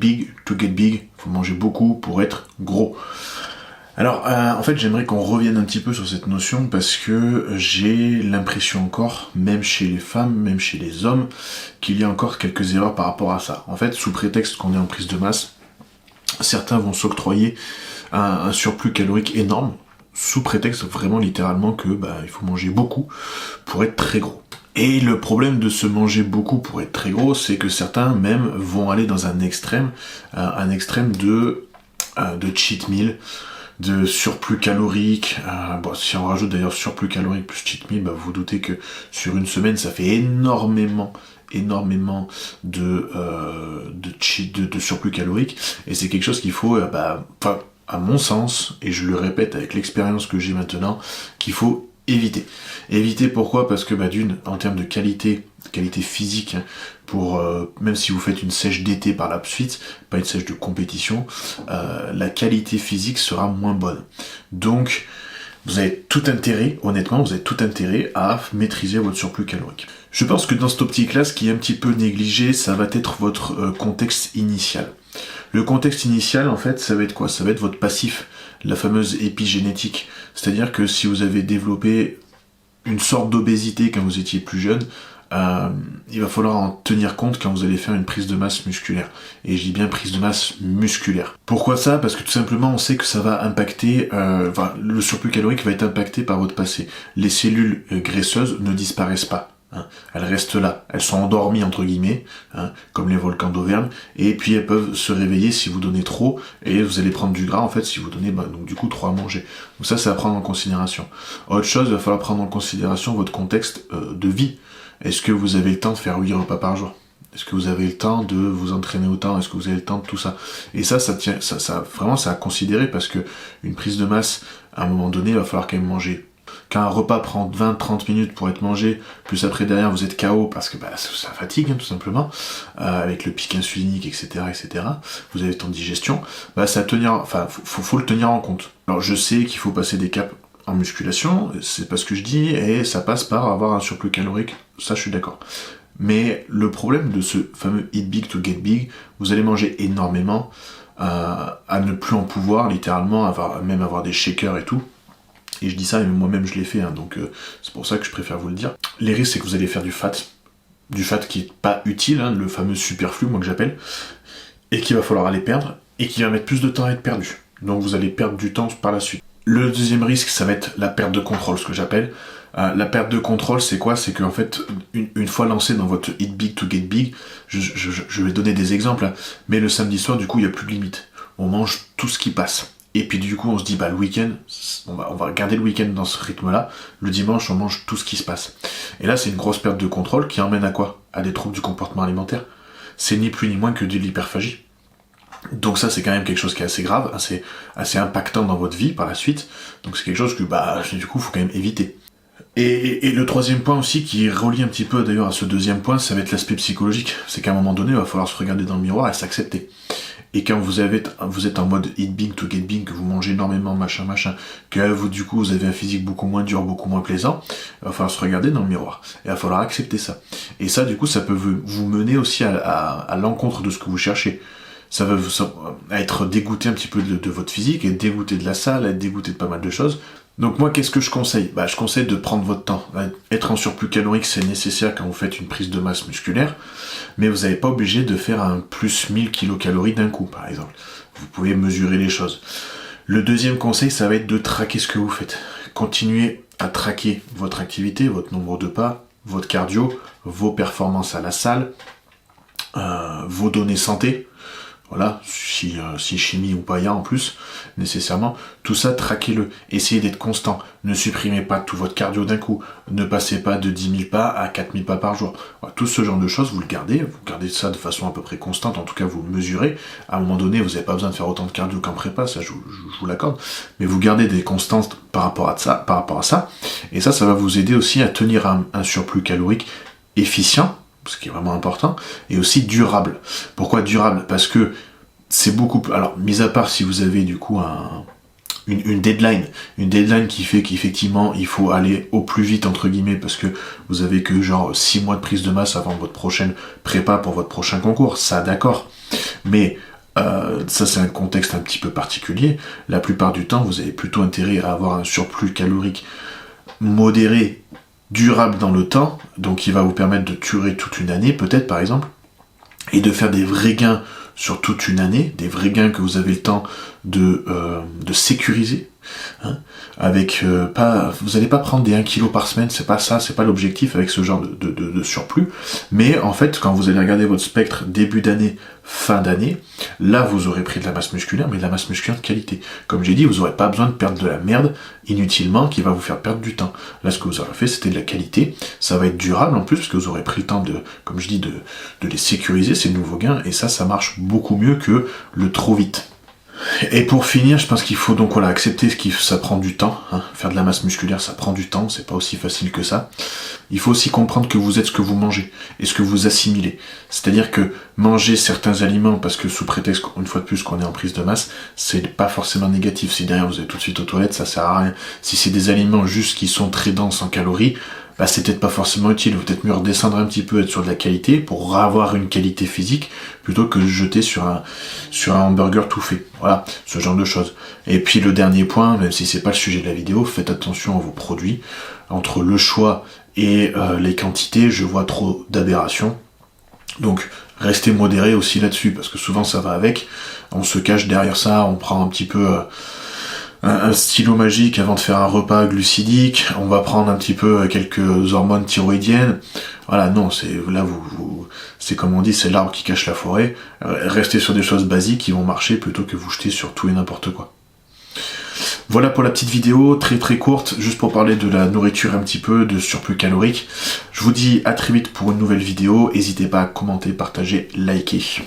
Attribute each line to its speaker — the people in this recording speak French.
Speaker 1: big to get big. Faut manger beaucoup pour être gros. Alors, en fait, j'aimerais qu'on revienne un petit peu sur cette notion parce que j'ai l'impression encore, même chez les femmes, même chez les hommes, qu'il y a encore quelques erreurs par rapport à ça. En fait, sous prétexte qu'on est en prise de masse, certains vont s'octroyer un surplus calorique énorme, sous prétexte vraiment littéralement que il faut manger beaucoup pour être très gros. Et le problème de se manger beaucoup pour être très gros, c'est que certains même vont aller dans un extrême de cheat meal, de surplus calorique. Si on rajoute d'ailleurs surplus calorique plus cheat meal, vous doutez que sur une semaine ça fait énormément de surplus calorique, et c'est quelque chose qu'il faut, à mon sens, et je le répète avec l'expérience que j'ai maintenant, qu'il faut éviter. Éviter pourquoi ? Parce que d'une, en termes de qualité physique, pour même si vous faites une sèche d'été par la suite, pas une sèche de compétition, la qualité physique sera moins bonne. Donc vous avez tout intérêt, honnêtement, à maîtriser votre surplus calorique. Je pense que dans cette optique-là, ce qui est un petit peu négligé, ça va être votre contexte initial. Le contexte initial, en fait, ça va être quoi ? Ça va être votre passif, la fameuse épigénétique. C'est-à-dire que si vous avez développé une sorte d'obésité quand vous étiez plus jeune, il va falloir en tenir compte quand vous allez faire une prise de masse musculaire. Et je dis bien prise de masse musculaire. Pourquoi ça ? Parce que tout simplement, on sait que ça va impacter, le surplus calorique va être impacté par votre passé. Les cellules graisseuses ne disparaissent pas. Elles restent là, elles sont endormies entre guillemets, comme les volcans d'Auvergne, et puis elles peuvent se réveiller si vous donnez trop, et vous allez prendre du gras en fait si vous donnez donc du coup trop à manger. Donc ça, c'est à prendre en considération. Autre chose, il va falloir prendre en considération votre contexte de vie. Est-ce que vous avez le temps de faire 8 repas par jour ? Est-ce que vous avez le temps de vous entraîner autant ? Est-ce que vous avez le temps de tout ça ? Et ça vraiment c'est à considérer, parce que une prise de masse, à un moment donné, il va falloir quand même manger. Quand un repas prend 20-30 minutes pour être mangé, plus après derrière vous êtes KO parce que ça fatigue tout simplement, avec le pic insulinique, etc. Vous avez le temps de digestion, faut le tenir en compte. Alors je sais qu'il faut passer des caps en musculation, c'est pas ce que je dis, et ça passe par avoir un surplus calorique, ça je suis d'accord. Mais le problème de ce fameux eat big to get big, vous allez manger énormément, à ne plus en pouvoir, littéralement, même avoir des shakers et tout. Et je dis ça, et moi-même je l'ai fait, donc c'est pour ça que je préfère vous le dire. Les risques, c'est que vous allez faire du fat qui est pas utile, le fameux superflu, moi que j'appelle, et qu'il va falloir aller perdre, et qui va mettre plus de temps à être perdu. Donc vous allez perdre du temps par la suite. Le deuxième risque, ça va être la perte de contrôle, ce que j'appelle. La perte de contrôle, c'est quoi ? C'est qu'en fait, une fois lancé dans votre eat big to get big, je vais donner des exemples, mais le samedi soir, du coup, il n'y a plus de limite. On mange tout ce qui passe. Et puis du coup, on se dit, le week-end, on va garder le week-end dans ce rythme-là. Le dimanche, on mange tout ce qui se passe. Et là, c'est une grosse perte de contrôle qui emmène à quoi ? À des troubles du comportement alimentaire. C'est ni plus ni moins que de l'hyperphagie. Donc ça, c'est quand même quelque chose qui est assez grave, assez impactant dans votre vie par la suite. Donc c'est quelque chose que, du coup, il faut quand même éviter. Et le troisième point aussi, qui est relié un petit peu d'ailleurs à ce deuxième point, ça va être l'aspect psychologique. C'est qu'à un moment donné, il va falloir se regarder dans le miroir et s'accepter. Et quand vous êtes en mode eat big to get big, que vous mangez énormément, machin, que vous avez un physique beaucoup moins dur, beaucoup moins plaisant, il va falloir se regarder dans le miroir. Et il va falloir accepter ça. Et ça, du coup, ça peut vous mener aussi à l'encontre de ce que vous cherchez. Ça va être dégoûté un petit peu de votre physique, être dégoûté de la salle, être dégoûté de pas mal de choses. Donc moi, qu'est-ce que je conseille ? Je conseille de prendre votre temps. Être en surplus calorique, c'est nécessaire quand vous faites une prise de masse musculaire, mais vous n'êtes pas obligé de faire un plus 1000 kcal d'un coup, par exemple. Vous pouvez mesurer les choses. Le deuxième conseil, ça va être de traquer ce que vous faites. Continuez à traquer votre activité, votre nombre de pas, votre cardio, vos performances à la salle, vos données santé. Voilà, si chimie ou pas il y a en plus, nécessairement, tout ça, traquez-le, essayez d'être constant, ne supprimez pas tout votre cardio d'un coup, ne passez pas de 10 000 pas à 4 000 pas par jour. Voilà, tout ce genre de choses, vous gardez ça de façon à peu près constante, en tout cas vous mesurez, à un moment donné, vous n'avez pas besoin de faire autant de cardio qu'en prépa, ça je vous l'accorde, mais vous gardez des constances par rapport à ça, et ça va vous aider aussi à tenir un surplus calorique efficient, ce qui est vraiment important, et aussi durable. Pourquoi durable ? Parce que c'est beaucoup plus... Alors, mis à part si vous avez du coup une deadline qui fait qu'effectivement il faut aller au plus vite entre guillemets parce que vous avez que genre 6 mois de prise de masse avant votre prochaine prépa pour votre prochain concours, ça d'accord. Mais Ça c'est un contexte un petit peu particulier. La plupart du temps, vous avez plutôt intérêt à avoir un surplus calorique modéré, durable dans le temps, donc qui va vous permettre de durer toute une année, peut-être par exemple, et de faire des vrais gains sur toute une année, des vrais gains que vous avez le temps de sécuriser, hein, avec vous n'allez pas prendre des 1 kg par semaine, c'est pas ça, c'est pas l'objectif avec ce genre de surplus, mais en fait, quand vous allez regarder votre spectre début d'année, fin d'année, là vous aurez pris de la masse musculaire, mais de la masse musculaire de qualité. Comme j'ai dit, vous n'aurez pas besoin de perdre de la merde inutilement qui va vous faire perdre du temps. Là, ce que vous aurez fait, c'était de la qualité, ça va être durable en plus, parce que vous aurez pris le temps comme je dis, de les sécuriser, ces nouveaux gains, et ça marche beaucoup mieux que le trop vite. Et pour finir, je pense qu'il faut donc accepter ça prend du temps, hein. Faire de la masse musculaire, ça prend du temps, c'est pas aussi facile que ça. Il faut aussi comprendre que vous êtes ce que vous mangez et ce que vous assimilez. C'est-à-dire que manger certains aliments, parce que sous prétexte, une fois de plus, qu'on est en prise de masse, c'est pas forcément négatif. Si derrière vous êtes tout de suite aux toilettes, ça sert à rien. Si c'est des aliments juste qui sont très denses en calories, c'est peut-être pas forcément utile. Vous peut-être mieux redescendre un petit peu, être sur de la qualité pour avoir une qualité physique plutôt que de jeter sur un hamburger tout fait. Voilà, ce genre de choses. Et puis le dernier point, même si c'est pas le sujet de la vidéo, faites attention à vos produits. Entre le choix et les quantités, je vois trop d'aberrations. Donc restez modéré aussi là-dessus, parce que souvent ça va avec. On se cache derrière ça, on prend un petit peu un stylo magique avant de faire un repas glucidique, on va prendre un petit peu quelques hormones thyroïdiennes. Voilà, non, c'est comme on dit, c'est l'arbre qui cache la forêt. Restez sur des choses basiques qui vont marcher plutôt que vous jeter sur tout et n'importe quoi. Voilà pour la petite vidéo, très très courte, juste pour parler de la nourriture un petit peu, de surplus calorique. Je vous dis à très vite pour une nouvelle vidéo, n'hésitez pas à commenter, partager, liker.